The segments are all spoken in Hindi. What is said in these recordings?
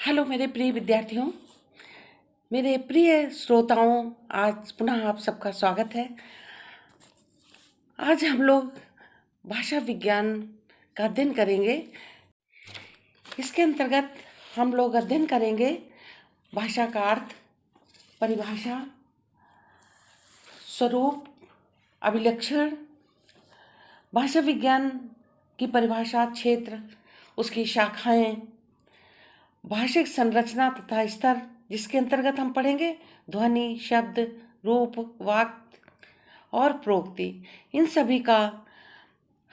हेलो मेरे प्रिय विद्यार्थियों, मेरे प्रिय श्रोताओं, आज पुनः आप सबका स्वागत है। आज हम लोग भाषा विज्ञान का अध्ययन करेंगे। इसके अंतर्गत हम लोग अध्ययन करेंगे भाषा का अर्थ, परिभाषा, स्वरूप, अभिलक्षण, भाषा विज्ञान की परिभाषा, क्षेत्र, उसकी शाखाएं, भाषिक संरचना तथा स्तर, जिसके अंतर्गत हम पढ़ेंगे ध्वनि, शब्द, रूप, वाक्य और प्रोक्ति। इन सभी का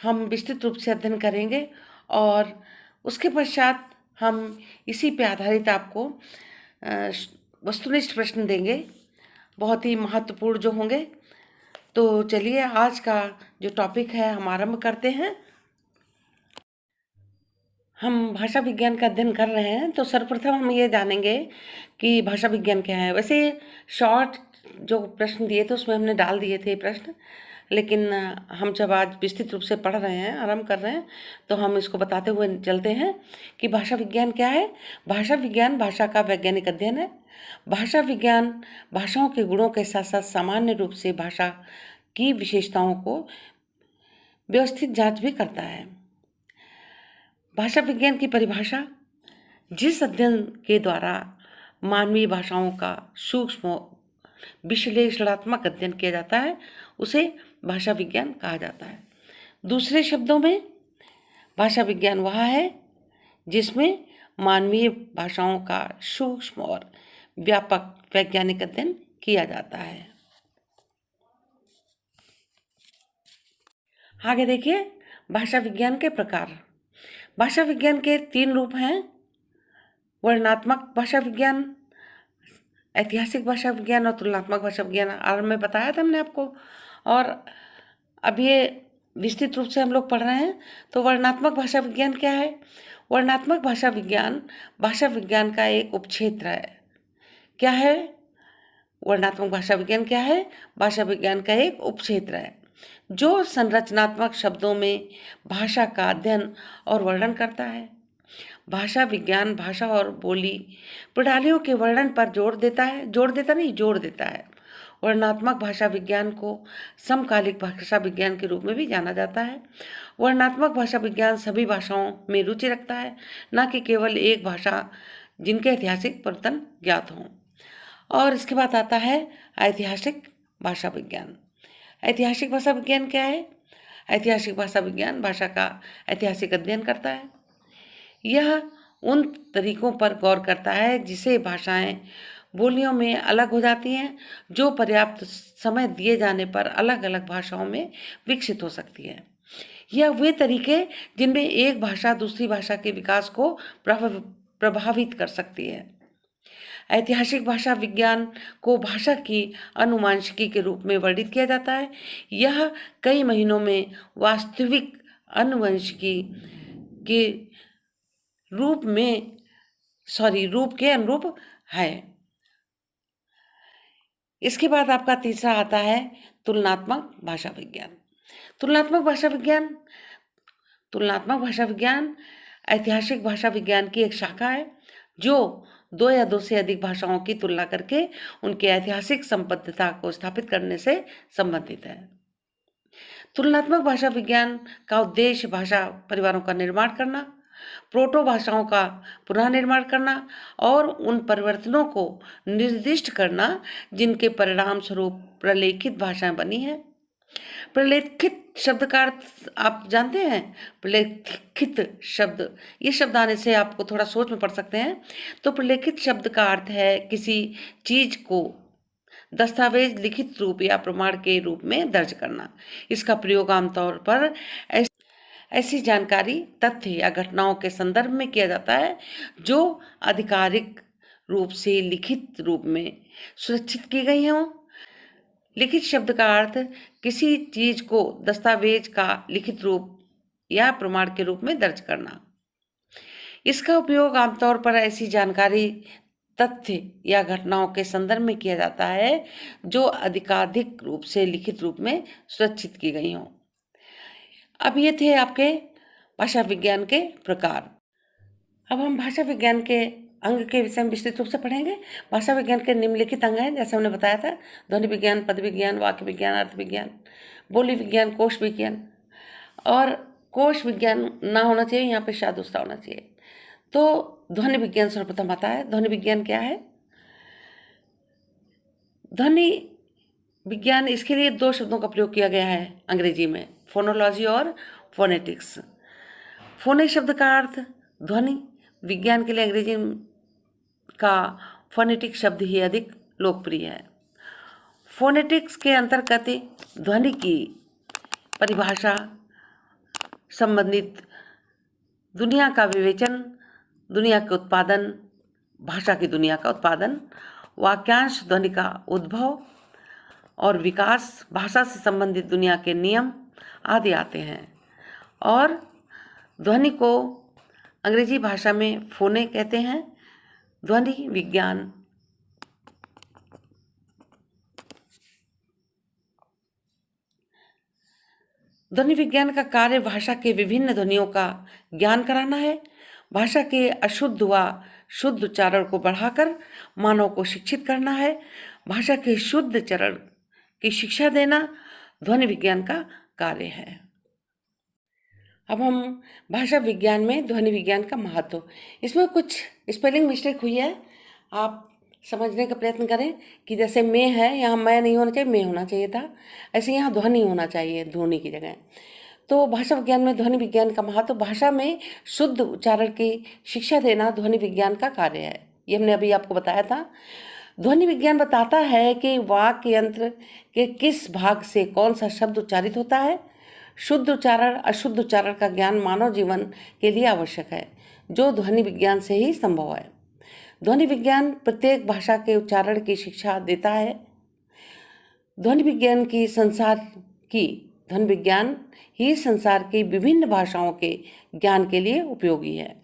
हम विस्तृत रूप से अध्ययन करेंगे और उसके पश्चात हम इसी पे आधारित आपको वस्तुनिष्ठ प्रश्न देंगे, बहुत ही महत्वपूर्ण जो होंगे। तो चलिए आज का जो टॉपिक है हम आरंभ करते हैं। हम भाषा विज्ञान का अध्ययन कर रहे हैं, तो सर्वप्रथम हम ये जानेंगे कि भाषा विज्ञान क्या है। वैसे शॉर्ट जो प्रश्न दिए थे उसमें हमने डाल दिए थे प्रश्न, लेकिन हम जब आज विस्तृत रूप से पढ़ रहे हैं, आरंभ कर रहे हैं, तो हम इसको बताते हुए चलते हैं कि भाषा विज्ञान क्या है। भाषा विज्ञान भाषा का वैज्ञानिक अध्ययन है। भाषा विज्ञान भाषाओं के गुणों के साथ साथ सामान्य रूप से भाषा की विशेषताओं को व्यवस्थित जांच भी करता है। भाषा विज्ञान की परिभाषा, जिस अध्ययन के द्वारा मानवीय भाषाओं का सूक्ष्म विश्लेषणात्मक अध्ययन किया जाता है, उसे भाषा विज्ञान कहा जाता है। दूसरे शब्दों में भाषा विज्ञान वह है जिसमें मानवीय भाषाओं का सूक्ष्म और व्यापक वैज्ञानिक अध्ययन किया जाता है। आगे देखिए, भाषा विज्ञान के प्रकार। भाषा विज्ञान के 3 रूप हैं: वर्णनात्मक भाषा विज्ञान, ऐतिहासिक भाषा विज्ञान और तुलनात्मक भाषा विज्ञान। आरंभ में बताया था हमने आपको, और अब ये विस्तृत रूप से हम लोग पढ़ रहे हैं। तो वर्णनात्मक भाषा विज्ञान क्या है? वर्णनात्मक भाषा विज्ञान का एक उपक्षेत्र है। क्या है वर्णनात्मक भाषा विज्ञान? क्या है? भाषा विज्ञान का एक उपक्षेत्र है जो संरचनात्मक शब्दों में भाषा का अध्ययन और वर्णन करता है। भाषा विज्ञान भाषा और बोली प्रणालियों के वर्णन पर जोर देता है। वर्णनात्मक भाषा विज्ञान को समकालिक भाषा विज्ञान के रूप में भी जाना जाता है। वर्णनात्मक भाषा विज्ञान सभी भाषाओं में रुचि रखता है, न कि केवल एक भाषा जिनके ऐतिहासिक परिवर्तन ज्ञात हों। और इसके बाद आता है ऐतिहासिक भाषा विज्ञान। ऐतिहासिक भाषा विज्ञान क्या है? ऐतिहासिक भाषा विज्ञान भाषा का ऐतिहासिक अध्ययन करता है। यह उन तरीकों पर गौर करता है जिसे भाषाएं बोलियों में अलग हो जाती हैं, जो पर्याप्त समय दिए जाने पर अलग अलग भाषाओं में विकसित हो सकती है। यह वे तरीके जिनमें एक भाषा दूसरी भाषा के विकास को प्रभावित कर सकती है। ऐतिहासिक भाषा विज्ञान को भाषा की अनुवांशिकी के रूप में वर्णित किया जाता है। यह कई महीनों में वास्तविक अनुवांशिकी के रूप के अनुरूप है। इसके बाद आपका तीसरा आता है तुलनात्मक भाषा विज्ञान। तुलनात्मक भाषा विज्ञान ऐतिहासिक भाषा विज्ञान की एक शाखा है जो 2 या 2 से अधिक भाषाओं की तुलना करके उनकी ऐतिहासिक संबद्धता को स्थापित करने से संबंधित है। तुलनात्मक भाषा विज्ञान का उद्देश्य भाषा परिवारों का निर्माण करना, प्रोटो भाषाओं का पुनः निर्माण करना और उन परिवर्तनों को निर्दिष्ट करना जिनके परिणाम स्वरूप प्रलेखित भाषाएं बनी हैं। प्रलेखित शब्द का अर्थ आप जानते हैं? प्रलेखित शब्द, ये शब्द आने से आपको थोड़ा सोच में पड़ सकते हैं। तो प्रलेखित शब्द का अर्थ है किसी चीज को दस्तावेज, लिखित रूप या प्रमाण के रूप में दर्ज करना। इसका प्रयोग आमतौर पर ऐसी जानकारी, तथ्य या घटनाओं के संदर्भ में किया जाता है जो आधिकारिक रूप से लिखित रूप में सुरक्षित की गई हों। लिखित शब्द का अर्थ किसी चीज को दस्तावेज का लिखित रूप या प्रमाण के रूप में दर्ज करना। इसका उपयोग आमतौर पर ऐसी जानकारी, तथ्य या घटनाओं के संदर्भ में किया जाता है जो आधिकारिक रूप से लिखित रूप में सुरक्षित की गई हों। अब ये थे आपके भाषा विज्ञान के प्रकार। अब हम भाषा विज्ञान के अंग के विषय में विस्तृत रूप से पढ़ेंगे। भाषा विज्ञान के निम्नलिखित अंग हैं, जैसे हमने बताया था: ध्वनि विज्ञान, पद विज्ञान, वाक्य विज्ञान, अर्थ विज्ञान, बोली विज्ञान, कोश विज्ञान। और कोश विज्ञान ना होना चाहिए, यहाँ पे शायद दूसरा होना चाहिए। तो ध्वनि विज्ञान सर्वप्रथम आता है। ध्वनि विज्ञान क्या है? ध्वनि विज्ञान, इसके लिए दो शब्दों का प्रयोग किया गया है अंग्रेजी में, फोनोलॉजी और फोनेटिक्स। फोने शब्द का अर्थ ध्वनि, विज्ञान के लिए अंग्रेजी का फोनेटिक शब्द ही अधिक लोकप्रिय है। फोनेटिक्स के अंतर्गत ध्वनि की परिभाषा, संबंधित दुनिया का विवेचन, दुनिया के उत्पादन, भाषा की दुनिया का उत्पादन, वाक्यांश ध्वनि का उद्भव और विकास, भाषा से संबंधित दुनिया के नियम आदि आते हैं। और ध्वनि को अंग्रेजी भाषा में फोने कहते हैं। ध्वनि विज्ञान ध्वनि विज्ञान का कार्य भाषा के विभिन्न ध्वनियों का ज्ञान कराना है, भाषा के अशुद्ध व शुद्ध उच्चारण को बढ़ाकर मानव को शिक्षित करना है, भाषा के शुद्ध उच्चारण की शिक्षा देना ध्वनि विज्ञान का कार्य है। अब हम भाषा विज्ञान में ध्वनि विज्ञान का महत्व, इसमें कुछ स्पेलिंग मिस्टेक हुई है, आप समझने का प्रयत्न करें कि जैसे मैं है, यहाँ मैं नहीं होना चाहिए, मैं होना चाहिए था, ऐसे यहाँ ध्वनि होना चाहिए, ध्वनि की जगह। तो भाषा विज्ञान में ध्वनि विज्ञान का महत्व, भाषा में शुद्ध उच्चारण की शिक्षा देना ध्वनि विज्ञान का कार्य है। ये हमने अभी आपको बताया था। ध्वनि विज्ञान बताता है कि वाक्य यंत्र के किस भाग से कौन सा शब्द उच्चारित होता है। शुद्ध उच्चारण, अशुद्ध उच्चारण का ज्ञान मानव जीवन के लिए आवश्यक है, जो ध्वनि विज्ञान से ही संभव है। ध्वनि विज्ञान प्रत्येक भाषा के उच्चारण की शिक्षा देता है। ध्वनि विज्ञान ही संसार की विभिन्न भाषाओं के ज्ञान के लिए उपयोगी है।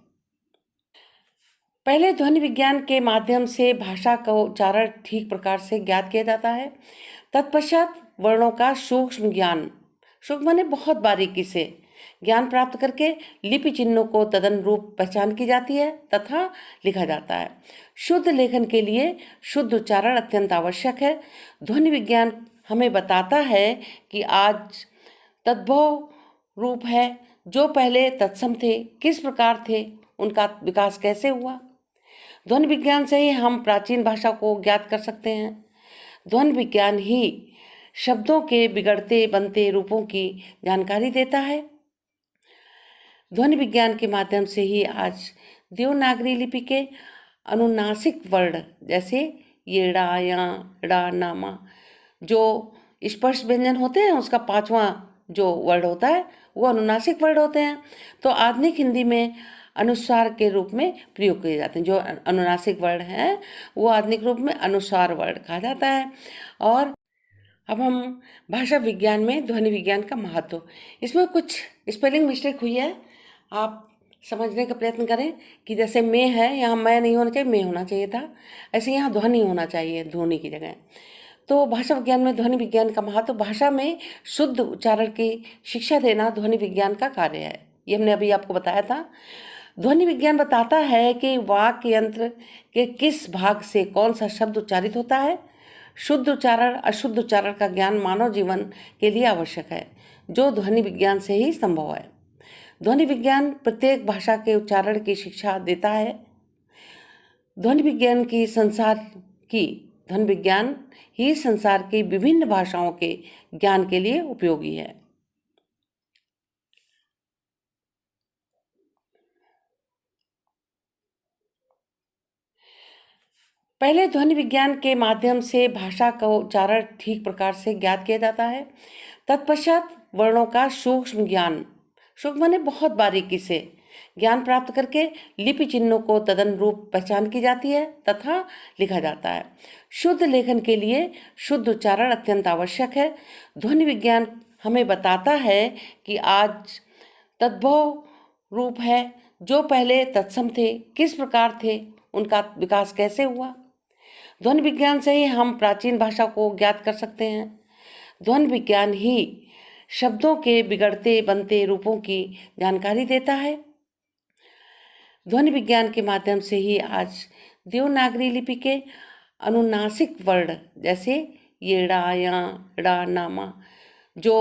पहले ध्वनि विज्ञान के माध्यम से भाषा का उच्चारण ठीक प्रकार से ज्ञात किया जाता है। तत्पश्चात वर्णों का सूक्ष्म ज्ञान, सूक्ष्म माने बहुत बारीकी से ज्ञान प्राप्त करके लिपि चिन्हों को तदनुरूप पहचान की जाती है तथा लिखा जाता है। शुद्ध लेखन के लिए शुद्ध उच्चारण अत्यंत आवश्यक है। ध्वनि विज्ञान हमें बताता है कि आज तद्भव रूप है, जो पहले तत्सम थे, किस प्रकार थे, उनका विकास कैसे हुआ। ध्वनि विज्ञान से ही हम प्राचीन भाषा को ज्ञात कर सकते हैं। ध्वनि विज्ञान ही शब्दों के बिगड़ते बनते रूपों की जानकारी देता है। ध्वनि विज्ञान के माध्यम से ही आज देवनागरी लिपि के अनुनासिक वर्ण, जैसे ये ड़ा, या, ड़ा, नामा, जो स्पर्श व्यंजन होते हैं, उसका पांचवा जो वर्ड होता है वो अनुनासिक वर्ड होते हैं। तो आधुनिक हिंदी में अनुस्वार के रूप में प्रयोग किए जाते हैं। जो अनुनासिक वर्ड हैं वो आधुनिक रूप में अनुस्वार वर्ड कहा जाता है। और अब हम भाषा विज्ञान में ध्वनि विज्ञान का महत्व, इसमें कुछ स्पेलिंग मिस्टेक हुई है, आप समझने का प्रयत्न करें कि जैसे मैं है, यहाँ मैं नहीं होना चाहिए, मैं होना चाहिए था, ऐसे यहाँ ध्वनि होना चाहिए, ध्वनि की जगह। तो भाषा विज्ञान में ध्वनि विज्ञान का महत्व, भाषा में शुद्ध उच्चारण की शिक्षा देना ध्वनि विज्ञान का कार्य है। ये हमने अभी आपको बताया था। ध्वनि विज्ञान बताता है कि वाक्य यंत्र के किस भाग से कौन सा शब्द उच्चारित होता है। शुद्ध उच्चारण, अशुद्ध उच्चारण का ज्ञान मानव जीवन के लिए आवश्यक है, जो ध्वनि विज्ञान से ही संभव है। ध्वनि विज्ञान प्रत्येक भाषा के उच्चारण की शिक्षा देता है। ध्वनि विज्ञान ही संसार की विभिन्न भाषाओं के ज्ञान के लिए उपयोगी है। पहले ध्वनि विज्ञान के माध्यम से भाषा का उच्चारण ठीक प्रकार से ज्ञात किया जाता है। तत्पश्चात वर्णों का सूक्ष्म ज्ञान, सूक्ष्म माने बहुत बारीकी से ज्ञान प्राप्त करके लिपि चिन्हों को तदनुरूप पहचान की जाती है तथा लिखा जाता है। शुद्ध लेखन के लिए शुद्ध उच्चारण अत्यंत आवश्यक है। ध्वनि विज्ञान हमें बताता है कि आज तद्भव रूप है, जो पहले तत्सम थे, किस प्रकार थे, उनका विकास कैसे हुआ। ध्वनि विज्ञान से ही हम प्राचीन भाषा को ज्ञात कर सकते हैं। ध्वनि विज्ञान ही शब्दों के बिगड़ते बनते रूपों की जानकारी देता है। ध्वनि विज्ञान के माध्यम से ही आज देवनागरी लिपि के अनुनासिक वर्ण जैसे ये ड़ा या ड़ा नामा जो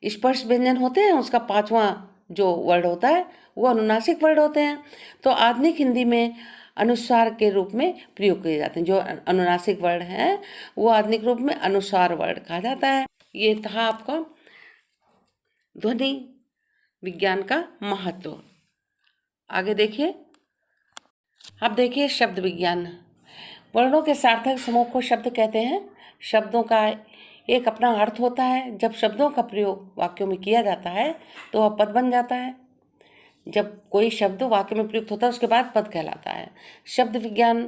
स्पर्श व्यंजन होते हैं उसका पांचवा जो वर्ड होता है वो अनुनासिक वर्ड होते हैं। तो आधुनिक हिंदी में अनुस्वार के रूप में प्रयोग किए जाते हैं। जो अनुनासिक वर्ड हैं वो आधुनिक रूप में अनुस्वार वर्ड कहा जाता है। ये था आपका ध्वनि विज्ञान का महत्व। आगे देखिए, अब देखिए शब्द विज्ञान। वर्णों के सार्थक समूह को शब्द कहते हैं। शब्दों का एक अपना अर्थ होता है। जब शब्दों का प्रयोग वाक्यों में किया जाता है तो वह पद बन जाता है। जब कोई शब्द वाक्य में प्रयुक्त होता है उसके बाद पद कहलाता है। शब्द विज्ञान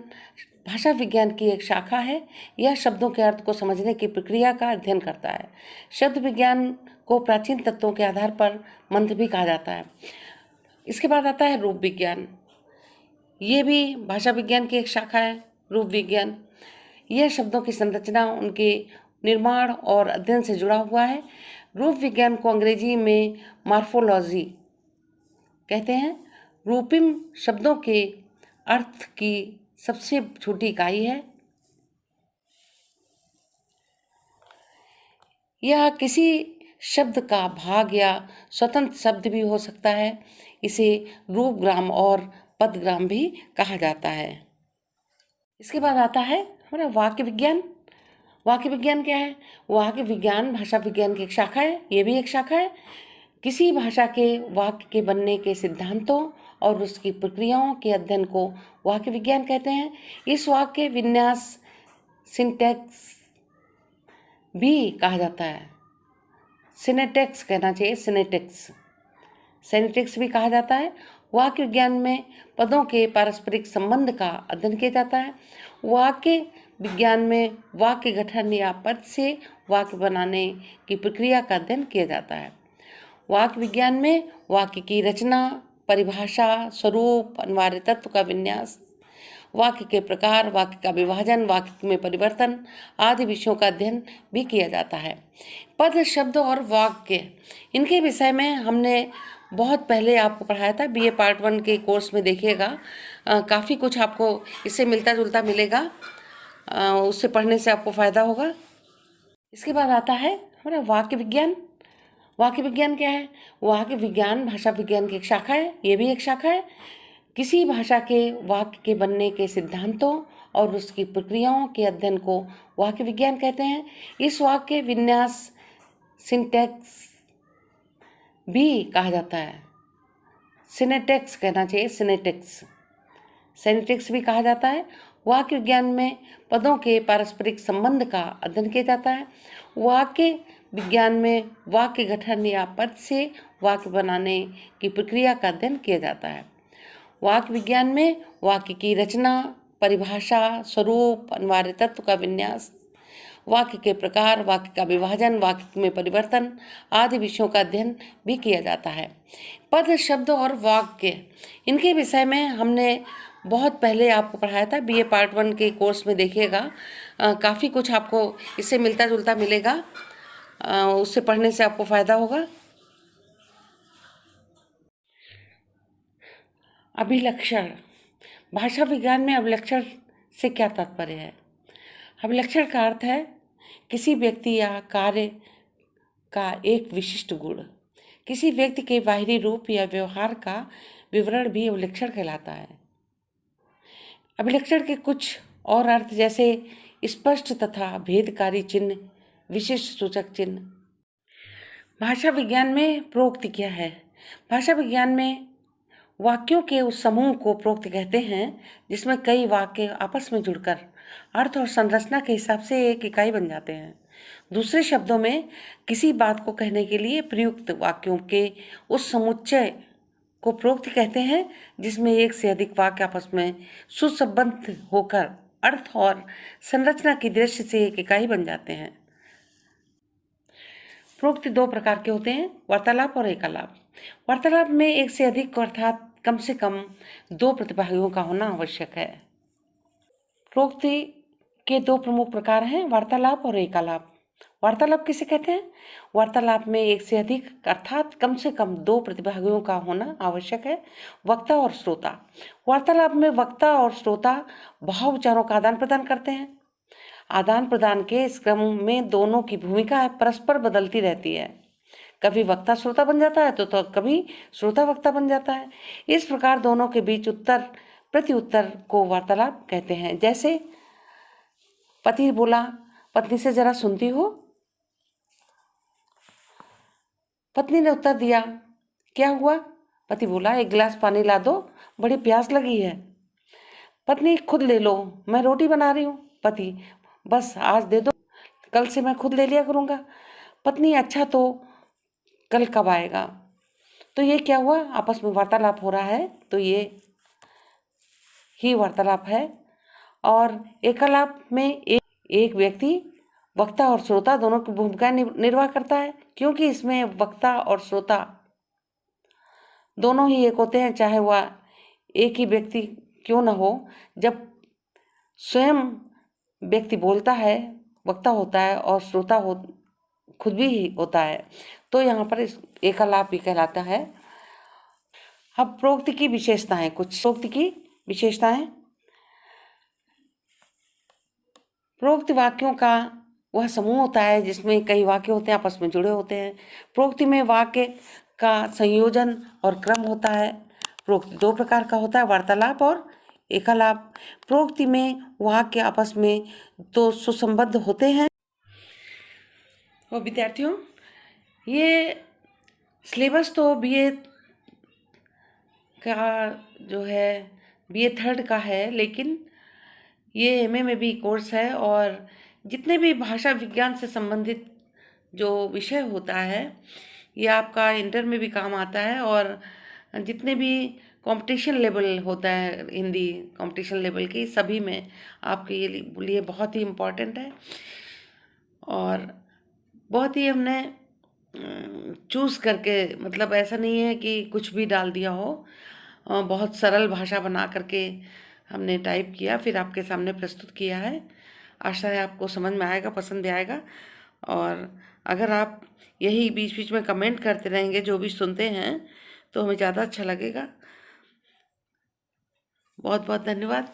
भाषा विज्ञान की एक शाखा है। यह शब्दों के अर्थ को समझने की प्रक्रिया का अध्ययन करता है। शब्द विज्ञान को प्राचीन तत्वों के आधार पर मंत्र भी कहा जाता है। इसके बाद आता है रूप विज्ञान। ये भी भाषा विज्ञान की एक शाखा है। रूप विज्ञान यह शब्दों की संरचना, उनके निर्माण और अध्ययन से जुड़ा हुआ है। रूप विज्ञान को अंग्रेजी में मॉर्फोलॉजी कहते हैं। रूपिम शब्दों के अर्थ की सबसे छोटी इकाई है। यह किसी शब्द का भाग या स्वतंत्र शब्द भी हो सकता है। इसे रूपग्राम और पदग्राम भी कहा जाता है। इसके बाद आता है हमारा वाक्य विज्ञान। वाक्य विज्ञान क्या है? वाक्य विज्ञान भाषा विज्ञान की एक शाखा है। ये भी एक शाखा है। किसी भाषा के वाक्य के बनने के सिद्धांतों और उसकी प्रक्रियाओं के अध्ययन को वाक्य विज्ञान कहते हैं। इस वाक्य विन्यास सिंटैक्स भी कहा जाता है। सिनेटैक्स कहना चाहिए, सिनेटैक्स भी कहा जाता है। वाक्य विज्ञान में पदों के पारस्परिक संबंध का अध्ययन किया जाता है। वाक्य विज्ञान में वाक्य गठन या पद से वाक्य बनाने की प्रक्रिया का अध्ययन किया जाता है। वाक्य विज्ञान में वाक्य की रचना, परिभाषा, स्वरूप, अनिवार्य तत्व का विन्यास, वाक्य के प्रकार, वाक्य का विभाजन, वाक्य में परिवर्तन आदि विषयों का अध्ययन भी किया जाता है। पद, शब्द और वाक्य, इनके विषय में हमने बहुत पहले आपको पढ़ाया था। बीए पार्ट 1 के कोर्स में देखिएगा, काफ़ी कुछ आपको इससे मिलता जुलता मिलेगा। उससे पढ़ने से आपको फ़ायदा होगा। इसके बाद आता है हमारा वाक्य विज्ञान। वाक्य विज्ञान क्या है? वाक्य विज्ञान भाषा विज्ञान की एक शाखा है। ये भी एक शाखा है। किसी भाषा के वाक्य के बनने के सिद्धांतों और उसकी प्रक्रियाओं के अध्ययन को वाक्य विज्ञान कहते हैं। इस वाक्य विन्यास सिंटैक्स भी कहा जाता है। सिनेटैक्स कहना चाहिए, सिनेटैक्स भी कहा जाता है। वाक्य विज्ञान में पदों के पारस्परिक संबंध का अध्ययन किया जाता है। वाक्य विज्ञान में वाक्य गठन या पद से वाक्य बनाने की प्रक्रिया का अध्ययन किया जाता है। वाक्य विज्ञान में वाक्य की रचना, परिभाषा, स्वरूप, अनिवार्य तत्व का विन्यास, वाक्य के प्रकार, वाक्य का विभाजन, वाक्य में परिवर्तन आदि विषयों का अध्ययन भी किया जाता है। पद, शब्द और वाक्य, इनके विषय में हमने बहुत पहले आपको पढ़ाया था। बीए पार्ट 1 के कोर्स में देखिएगा, काफ़ी कुछ आपको इससे मिलता जुलता मिलेगा। उससे पढ़ने से आपको फ़ायदा होगा। अभिलक्षण, भाषा विज्ञान में अभिलक्षण से क्या तात्पर्य है? अभिलक्षण का अर्थ है किसी व्यक्ति या कार्य का एक विशिष्ट गुण। किसी व्यक्ति के बाहरी रूप या व्यवहार का विवरण भी अभिलक्षण कहलाता है। अभिलक्षण के कुछ और अर्थ जैसे स्पष्ट तथा भेदकारी चिन्ह, विशिष्ट सूचक चिन्ह। भाषा विज्ञान में प्रोक्ति क्या है? भाषा विज्ञान में वाक्यों के उस समूह को प्रोक्ति कहते हैं जिसमें कई वाक्य आपस में जुड़कर अर्थ और संरचना के हिसाब से एक इकाई बन जाते हैं। दूसरे शब्दों में किसी बात को कहने के लिए प्रयुक्त वाक्यों के उस समुच्चय को प्रोक्ति कहते हैं जिसमें एक से अधिक वाक्य आपस में सुसंबद्ध होकर अर्थ और संरचना की दृष्टि से एक इकाई बन जाते हैं। प्रोक्ति दो प्रकार के होते हैं, वार्तालाप और एकालाप। वार्तालाप में एक से अधिक अर्थात कम से कम 2 प्रतिभागियों का होना आवश्यक है। प्रोक्ति के 2 प्रमुख प्रकार हैं, वार्तालाप और एकालाप। वार्तालाप किसे कहते हैं? वार्तालाप में एक से अधिक अर्थात कम से कम दो प्रतिभागियों का होना आवश्यक है, वक्ता और श्रोता। वार्तालाप में वक्ता और श्रोता भाव विचारों का आदान प्रदान करते हैं। आदान प्रदान के इस क्रम में दोनों की भूमिका परस्पर बदलती रहती है। कभी वक्ता श्रोता बन जाता है तो कभी श्रोता वक्ता बन जाता है। इस प्रकार दोनों के बीच उत्तर प्रति उत्तर को वार्तालाप कहते हैं। जैसे पति बोला, पत्नी से जरा सुनती हो? पत्नी ने उत्तर दिया, क्या हुआ? पति बोला, एक गिलास पानी ला दो, बड़ी प्यास लगी है। पत्नी, खुद ले लो, मैं रोटी बना रही हूँ। पति, बस आज दे दो, कल से मैं खुद ले लिया करूँगा। पत्नी, अच्छा तो कल कब आएगा? तो ये क्या हुआ? आपस में वार्तालाप हो रहा है, तो ये ही वार्तालाप है। और एकालाप में एक व्यक्ति वक्ता और श्रोता दोनों की भूमिका निर्वाह करता है, क्योंकि इसमें वक्ता और श्रोता दोनों ही एक होते हैं, चाहे वह एक ही व्यक्ति क्यों न हो। जब स्वयं व्यक्ति बोलता है, वक्ता होता है, और श्रोता खुद भी होता है, तो यहाँ पर इस एकालाप भी कहलाता है। अब प्रोक्ति की विशेषताएं, कुछ प्रोक्ति की विशेषताएं। प्रोक्त वाक्यों का वह समूह होता है जिसमें कई वाक्य होते हैं, आपस में जुड़े होते हैं। प्रोक्ति में वाक्य का संयोजन और क्रम होता है। प्रोक्ति दो प्रकार का होता है, वार्तालाप और एकालाप। प्रोक्ति में वाक्य आपस में तो सुसंबद्ध होते हैं। और विद्यार्थियों, ये सिलेबस तो बीए का जो है, बीए थर्ड का है, लेकिन ये एमए में भी कोर्स है। और जितने भी भाषा विज्ञान से संबंधित जो विषय होता है, ये आपका इंटर में भी काम आता है। और जितने भी कंपटीशन लेवल होता है, हिंदी कंपटीशन लेवल की, सभी में आपके लिए बहुत ही इम्पोर्टेंट है। और बहुत ही हमने चूज़ करके, मतलब ऐसा नहीं है कि कुछ भी डाल दिया हो, बहुत सरल भाषा बना करके हमने टाइप किया, फिर आपके सामने प्रस्तुत किया है। आशा है आपको समझ में आएगा, पसंद आएगा। और अगर आप यही बीच बीच में कमेंट करते रहेंगे जो भी सुनते हैं, तो हमें ज़्यादा अच्छा लगेगा। बहुत बहुत धन्यवाद।